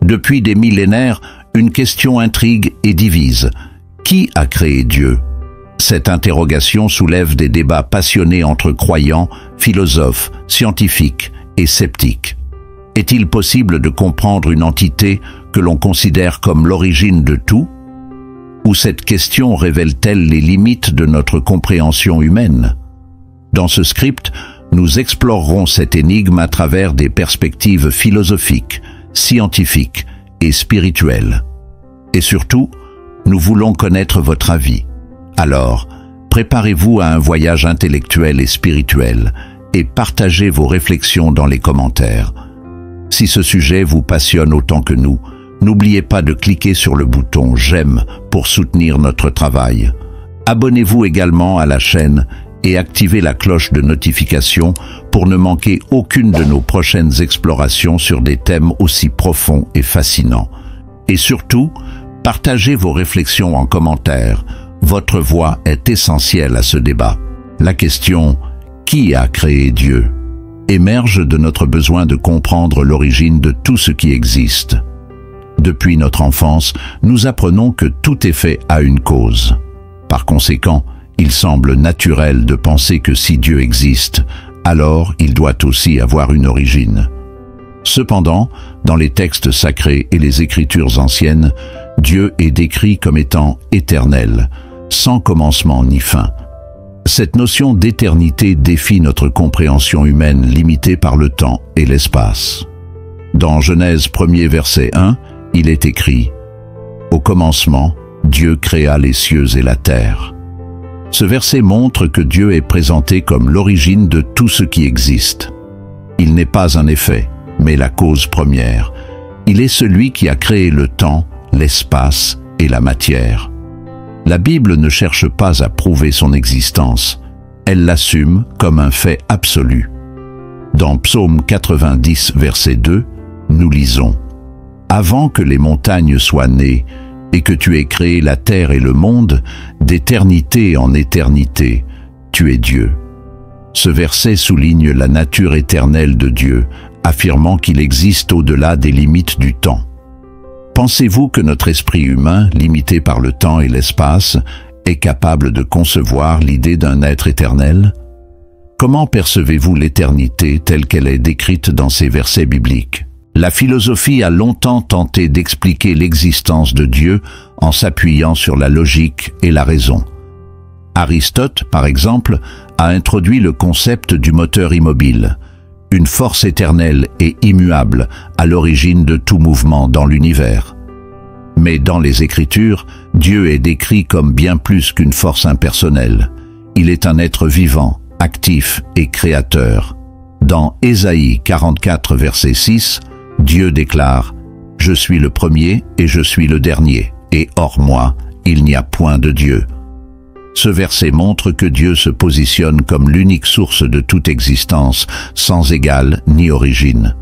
Depuis des millénaires, une question intrigue et divise. Qui a créé Dieu? Cette interrogation soulève des débats passionnés entre croyants, philosophes, scientifiques et sceptiques. Est-il possible de comprendre une entité que l'on considère comme l'origine de tout? Ou cette question révèle-t-elle les limites de notre compréhension humaine? Dans ce script, nous explorerons cette énigme à travers des perspectives philosophiques, scientifiques et spirituelles. Et surtout, nous voulons connaître votre avis. Alors, préparez-vous à un voyage intellectuel et spirituel et partagez vos réflexions dans les commentaires. Si ce sujet vous passionne autant que nous, n'oubliez pas de cliquer sur le bouton « J'aime » pour soutenir notre travail. Abonnez-vous également à la chaîne et activez la cloche de notification pour ne manquer aucune de nos prochaines explorations sur des thèmes aussi profonds et fascinants. Et surtout, partagez vos réflexions en commentaire. Votre voix est essentielle à ce débat. La question « Qui a créé Dieu ?» émerge de notre besoin de comprendre l'origine de tout ce qui existe. Depuis notre enfance, nous apprenons que tout est fait à une cause. Par conséquent, il semble naturel de penser que si Dieu existe, alors il doit aussi avoir une origine. Cependant, dans les textes sacrés et les Écritures anciennes, Dieu est décrit comme étant éternel, sans commencement ni fin. Cette notion d'éternité défie notre compréhension humaine limitée par le temps et l'espace. Dans Genèse 1er verset 1, il est écrit « Au commencement, Dieu créa les cieux et la terre ». Ce verset montre que Dieu est présenté comme l'origine de tout ce qui existe. Il n'est pas un effet, mais la cause première. Il est celui qui a créé le temps, l'espace et la matière. La Bible ne cherche pas à prouver son existence, elle l'assume comme un fait absolu. Dans Psaume 90, verset 2, nous lisons « Avant que les montagnes soient nées, et que tu aies créé la terre et le monde, d'éternité en éternité, tu es Dieu. » Ce verset souligne la nature éternelle de Dieu, affirmant qu'il existe au-delà des limites du temps. Pensez-vous que notre esprit humain, limité par le temps et l'espace, est capable de concevoir l'idée d'un être éternel? Comment percevez-vous l'éternité telle qu'elle est décrite dans ces versets bibliques? La philosophie a longtemps tenté d'expliquer l'existence de Dieu en s'appuyant sur la logique et la raison. Aristote, par exemple, a introduit le concept du moteur immobile, une force éternelle et immuable à l'origine de tout mouvement dans l'univers. Mais dans les Écritures, Dieu est décrit comme bien plus qu'une force impersonnelle. Il est un être vivant, actif et créateur. Dans Ésaïe 44, verset 6, Dieu déclare « Je suis le premier et je suis le dernier, et hors moi, il n'y a point de Dieu. » Ce verset montre que Dieu se positionne comme l'unique source de toute existence, sans égale ni origine.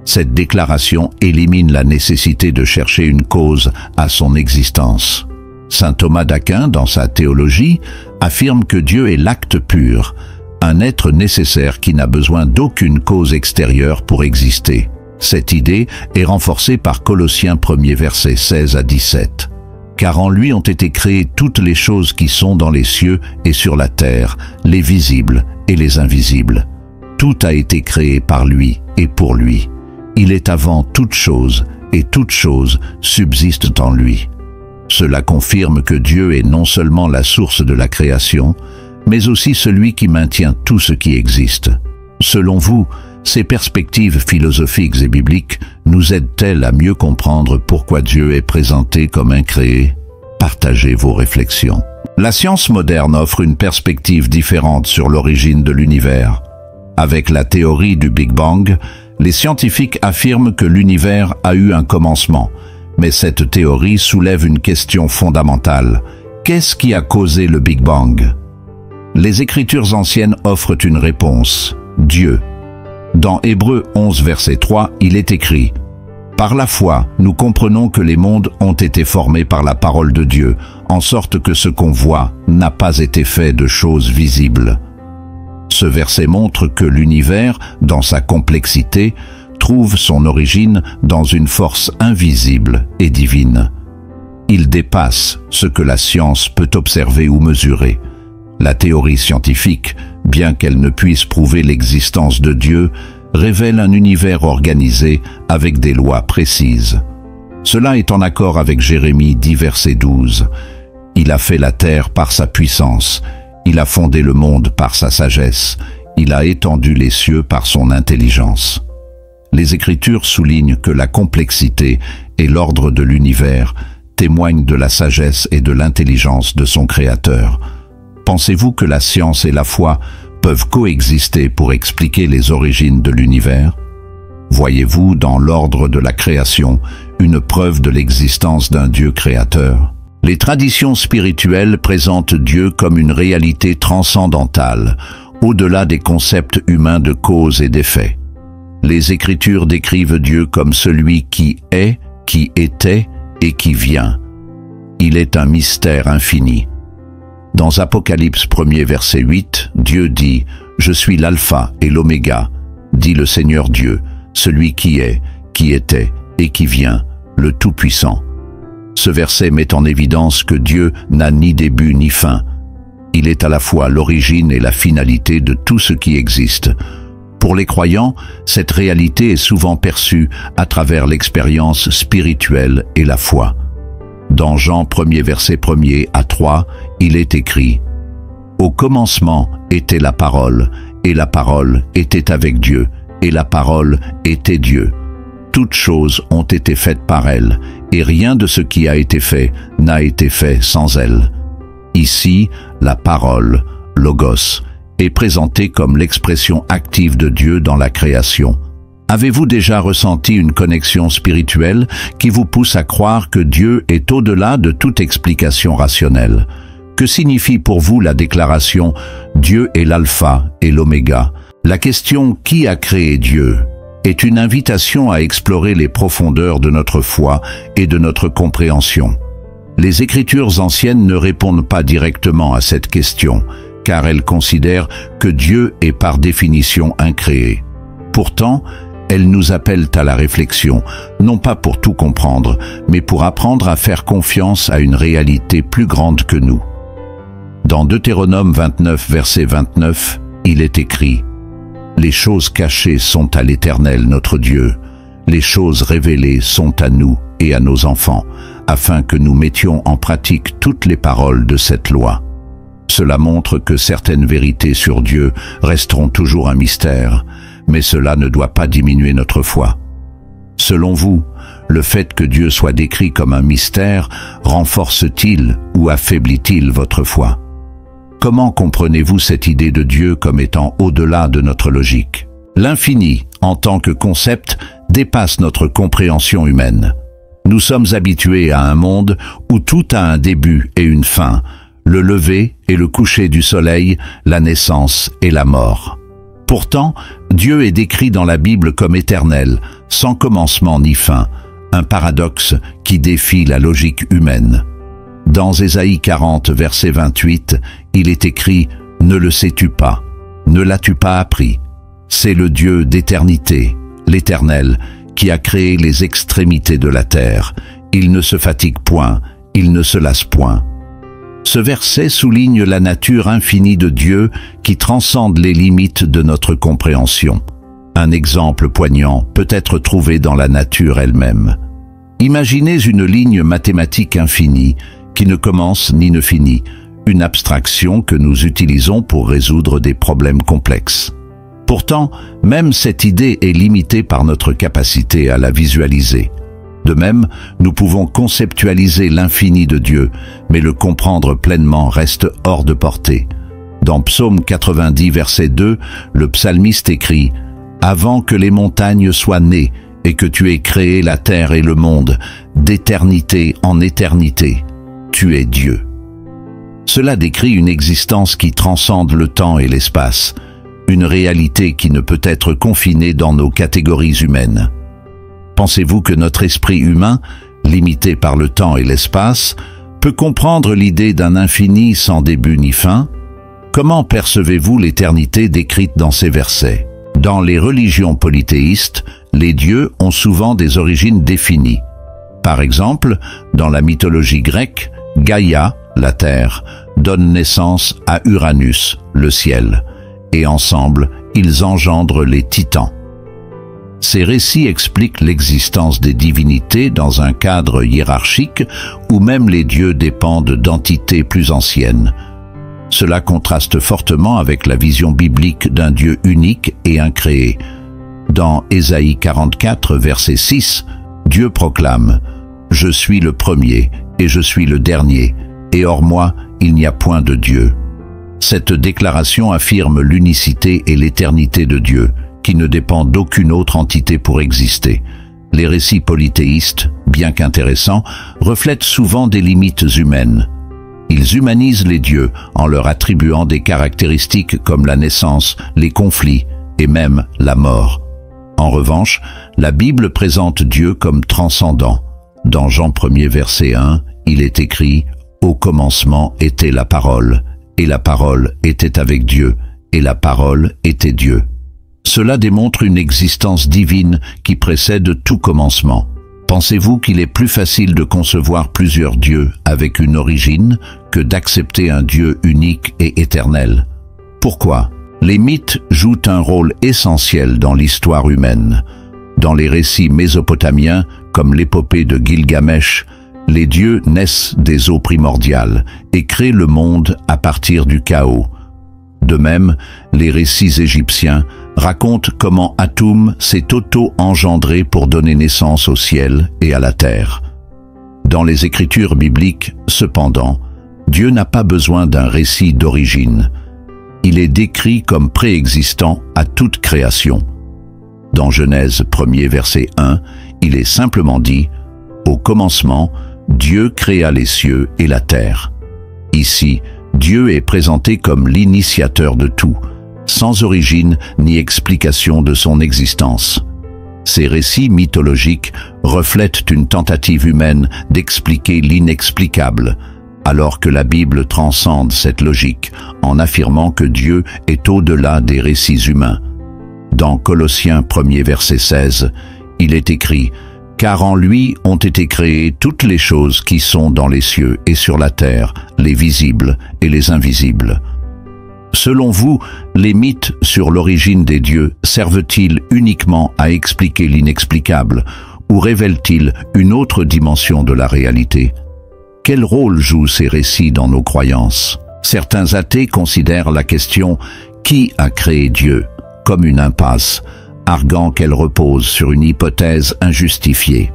Cette déclaration élimine la nécessité de chercher une cause à son existence. Saint Thomas d'Aquin, dans sa théologie, affirme que Dieu est l'acte pur, un être nécessaire qui n'a besoin d'aucune cause extérieure pour exister. Cette idée est renforcée par Colossiens 1er verset 16 à 17. Car en lui ont été créées toutes les choses qui sont dans les cieux et sur la terre, les visibles et les invisibles. Tout a été créé par lui et pour lui. Il est avant toute chose et toute chose subsiste en lui. Cela confirme que Dieu est non seulement la source de la création, mais aussi celui qui maintient tout ce qui existe. Selon vous, ces perspectives philosophiques et bibliques nous aident-elles à mieux comprendre pourquoi Dieu est présenté comme incréé? Partagez vos réflexions. La science moderne offre une perspective différente sur l'origine de l'univers. Avec la théorie du Big Bang, les scientifiques affirment que l'univers a eu un commencement, mais cette théorie soulève une question fondamentale. Qu'est-ce qui a causé le Big Bang? Les Écritures anciennes offrent une réponse: Dieu. Dans Hébreux 11, verset 3, il est écrit « Par la foi, nous comprenons que les mondes ont été formés par la parole de Dieu, en sorte que ce qu'on voit n'a pas été fait de choses visibles. » Ce verset montre que l'univers, dans sa complexité, trouve son origine dans une force invisible et divine. Il dépasse ce que la science peut observer ou mesurer. La théorie scientifique, bien qu'elle ne puisse prouver l'existence de Dieu, révèle un univers organisé avec des lois précises. Cela est en accord avec Jérémie 10, verset 12. Il a fait la terre par sa puissance, il a fondé le monde par sa sagesse, il a étendu les cieux par son intelligence. Les Écritures soulignent que la complexité et l'ordre de l'univers témoignent de la sagesse et de l'intelligence de son Créateur. Pensez-vous que la science et la foi peuvent coexister pour expliquer les origines de l'univers? Voyez-vous dans l'ordre de la création une preuve de l'existence d'un Dieu créateur? Les traditions spirituelles présentent Dieu comme une réalité transcendantale, au-delà des concepts humains de cause et d'effet. Les Écritures décrivent Dieu comme celui qui est, qui était et qui vient. Il est un mystère infini. Dans Apocalypse 1er verset 8, Dieu dit « Je suis l'alpha et l'oméga, dit le Seigneur Dieu, celui qui est, qui était et qui vient, le Tout-Puissant. » Ce verset met en évidence que Dieu n'a ni début ni fin. Il est à la fois l'origine et la finalité de tout ce qui existe. Pour les croyants, cette réalité est souvent perçue à travers l'expérience spirituelle et la foi. Dans Jean 1er verset 1er à 3, il est écrit « Au commencement était la parole, et la parole était avec Dieu, et la parole était Dieu. Toutes choses ont été faites par elle, et rien de ce qui a été fait n'a été fait sans elle. » Ici, la parole, logos, est présentée comme l'expression active de Dieu dans la création. Avez-vous déjà ressenti une connexion spirituelle qui vous pousse à croire que Dieu est au-delà de toute explication rationnelle? Que signifie pour vous la déclaration « Dieu est l'alpha et l'oméga » ? La question « Qui a créé Dieu ?» est une invitation à explorer les profondeurs de notre foi et de notre compréhension. Les Écritures anciennes ne répondent pas directement à cette question, car elles considèrent que Dieu est par définition incréé. Pourtant, elles nous appellent à la réflexion, non pas pour tout comprendre, mais pour apprendre à faire confiance à une réalité plus grande que nous. Dans Deutéronome 29, verset 29, il est écrit « Les choses cachées sont à l'Éternel notre Dieu, les choses révélées sont à nous et à nos enfants, afin que nous mettions en pratique toutes les paroles de cette loi. » Cela montre que certaines vérités sur Dieu resteront toujours un mystère, mais cela ne doit pas diminuer notre foi. Selon vous, le fait que Dieu soit décrit comme un mystère renforce-t-il ou affaiblit-il votre foi? Comment comprenez-vous cette idée de Dieu comme étant au-delà de notre logique? L'infini, en tant que concept, dépasse notre compréhension humaine. Nous sommes habitués à un monde où tout a un début et une fin, le lever et le coucher du soleil, la naissance et la mort. Pourtant, Dieu est décrit dans la Bible comme éternel, sans commencement ni fin, un paradoxe qui défie la logique humaine. Dans Ésaïe 40, verset 28, il est écrit « Ne le sais-tu pas, ne l'as-tu pas appris? C'est le Dieu d'éternité, l'Éternel, qui a créé les extrémités de la terre. Il ne se fatigue point, il ne se lasse point. » Ce verset souligne la nature infinie de Dieu qui transcende les limites de notre compréhension. Un exemple poignant peut être trouvé dans la nature elle-même. Imaginez une ligne mathématique infinie qui ne commence ni ne finit, une abstraction que nous utilisons pour résoudre des problèmes complexes. Pourtant, même cette idée est limitée par notre capacité à la visualiser. De même, nous pouvons conceptualiser l'infini de Dieu, mais le comprendre pleinement reste hors de portée. Dans Psaume 90, verset 2, le psalmiste écrit « Avant que les montagnes soient nées et que tu aies créé la terre et le monde, d'éternité en éternité, tu es Dieu. » Cela décrit une existence qui transcende le temps et l'espace, une réalité qui ne peut être confinée dans nos catégories humaines. Pensez-vous que notre esprit humain, limité par le temps et l'espace, peut comprendre l'idée d'un infini sans début ni fin? Comment percevez-vous l'éternité décrite dans ces versets? Dans les religions polythéistes, les dieux ont souvent des origines définies. Par exemple, dans la mythologie grecque, Gaïa, la terre, donne naissance à Uranus, le ciel, et ensemble, ils engendrent les titans. Ces récits expliquent l'existence des divinités dans un cadre hiérarchique où même les dieux dépendent d'entités plus anciennes. Cela contraste fortement avec la vision biblique d'un Dieu unique et incréé. Dans Ésaïe 44, verset 6, Dieu proclame « Je suis le premier et je suis le dernier, et hors moi, il n'y a point de Dieu ». Cette déclaration affirme l'unicité et l'éternité de Dieu, qui ne dépend d'aucune autre entité pour exister. Les récits polythéistes, bien qu'intéressants, reflètent souvent des limites humaines. Ils humanisent les dieux en leur attribuant des caractéristiques comme la naissance, les conflits et même la mort. En revanche, la Bible présente Dieu comme transcendant. Dans Jean 1er verset 1, il est écrit « Au commencement était la parole, et la parole était avec Dieu, et la parole était Dieu ». Cela démontre une existence divine qui précède tout commencement. Pensez-vous qu'il est plus facile de concevoir plusieurs dieux avec une origine que d'accepter un Dieu unique et éternel? Pourquoi? Les mythes jouent un rôle essentiel dans l'histoire humaine. Dans les récits mésopotamiens, comme l'épopée de Gilgamesh, les dieux naissent des eaux primordiales et créent le monde à partir du chaos. De même, les récits égyptiens racontent comment Atum s'est auto-engendré pour donner naissance au ciel et à la terre. Dans les Écritures bibliques, cependant, Dieu n'a pas besoin d'un récit d'origine. Il est décrit comme préexistant à toute création. Dans Genèse 1er verset 1, il est simplement dit « Au commencement, Dieu créa les cieux et la terre ». Ici, Dieu est présenté comme l'initiateur de tout, sans origine ni explication de son existence. Ces récits mythologiques reflètent une tentative humaine d'expliquer l'inexplicable, alors que la Bible transcende cette logique en affirmant que Dieu est au-delà des récits humains. Dans Colossiens 1er verset 16, il est écrit « Car en lui ont été créées toutes les choses qui sont dans les cieux et sur la terre, les visibles et les invisibles. » Selon vous, les mythes sur l'origine des dieux servent-ils uniquement à expliquer l'inexplicable ou révèlent-ils une autre dimension de la réalité? Quel rôle jouent ces récits dans nos croyances? Certains athées considèrent la question « Qui a créé Dieu ?» comme une impasse, arguant qu'elle repose sur une hypothèse injustifiée.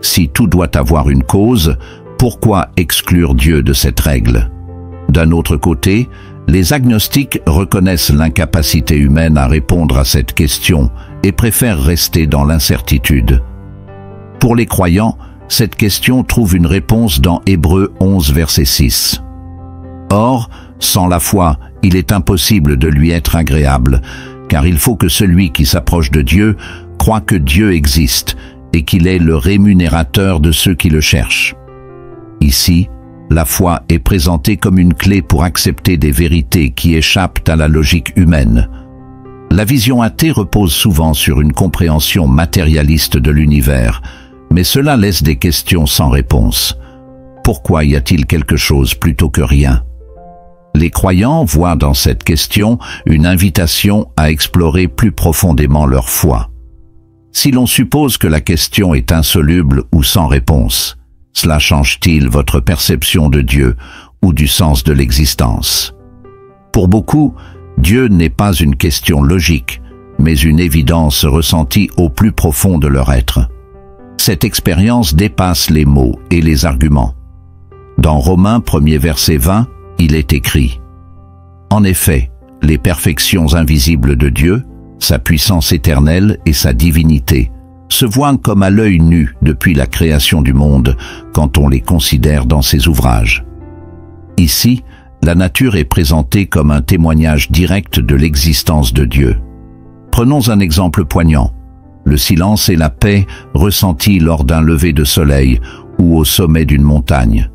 Si tout doit avoir une cause, pourquoi exclure Dieu de cette règle? D'un autre côté, les agnostiques reconnaissent l'incapacité humaine à répondre à cette question et préfèrent rester dans l'incertitude. Pour les croyants, cette question trouve une réponse dans Hébreux 11 verset 6. Or, sans la foi, il est impossible de lui être agréable, car il faut que celui qui s'approche de Dieu croit que Dieu existe et qu'il est le rémunérateur de ceux qui le cherchent. Ici, la foi est présentée comme une clé pour accepter des vérités qui échappent à la logique humaine. La vision athée repose souvent sur une compréhension matérialiste de l'univers, mais cela laisse des questions sans réponse. Pourquoi y a-t-il quelque chose plutôt que rien? Les croyants voient dans cette question une invitation à explorer plus profondément leur foi. Si l'on suppose que la question est insoluble ou sans réponse, cela change-t-il votre perception de Dieu ou du sens de l'existence? Pour beaucoup, Dieu n'est pas une question logique, mais une évidence ressentie au plus profond de leur être. Cette expérience dépasse les mots et les arguments. Dans Romains 1er verset 20, il est écrit « En effet, les perfections invisibles de Dieu, sa puissance éternelle et sa divinité, se voient comme à l'œil nu depuis la création du monde quand on les considère dans ses ouvrages. » Ici, la nature est présentée comme un témoignage direct de l'existence de Dieu. Prenons un exemple poignant, le silence et la paix ressentis lors d'un lever de soleil ou au sommet d'une montagne.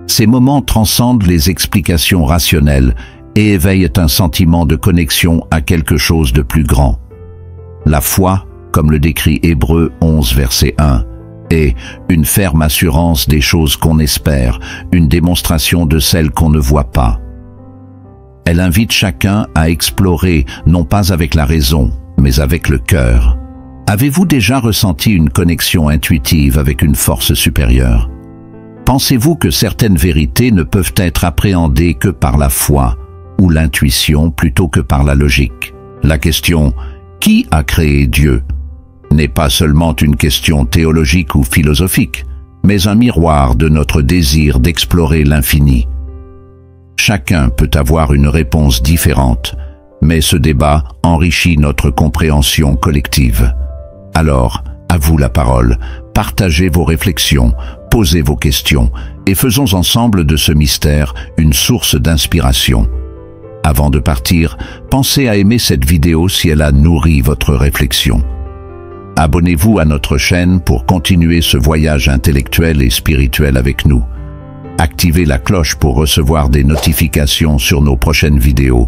Ces moments transcendent les explications rationnelles et éveillent un sentiment de connexion à quelque chose de plus grand. La foi, comme le décrit Hébreux 11 verset 1, est une ferme assurance des choses qu'on espère, une démonstration de celles qu'on ne voit pas. Elle invite chacun à explorer, non pas avec la raison, mais avec le cœur. Avez-vous déjà ressenti une connexion intuitive avec une force supérieure? Pensez-vous que certaines vérités ne peuvent être appréhendées que par la foi ou l'intuition plutôt que par la logique? La question « Qui a créé Dieu ?» n'est pas seulement une question théologique ou philosophique, mais un miroir de notre désir d'explorer l'infini. Chacun peut avoir une réponse différente, mais ce débat enrichit notre compréhension collective. Alors, à vous la parole, partagez vos réflexions, posez vos questions et faisons ensemble de ce mystère une source d'inspiration. Avant de partir, pensez à aimer cette vidéo si elle a nourri votre réflexion. Abonnez-vous à notre chaîne pour continuer ce voyage intellectuel et spirituel avec nous. Activez la cloche pour recevoir des notifications sur nos prochaines vidéos.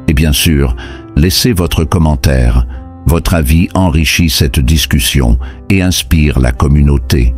Et bien sûr, laissez votre commentaire. Votre avis enrichit cette discussion et inspire la communauté.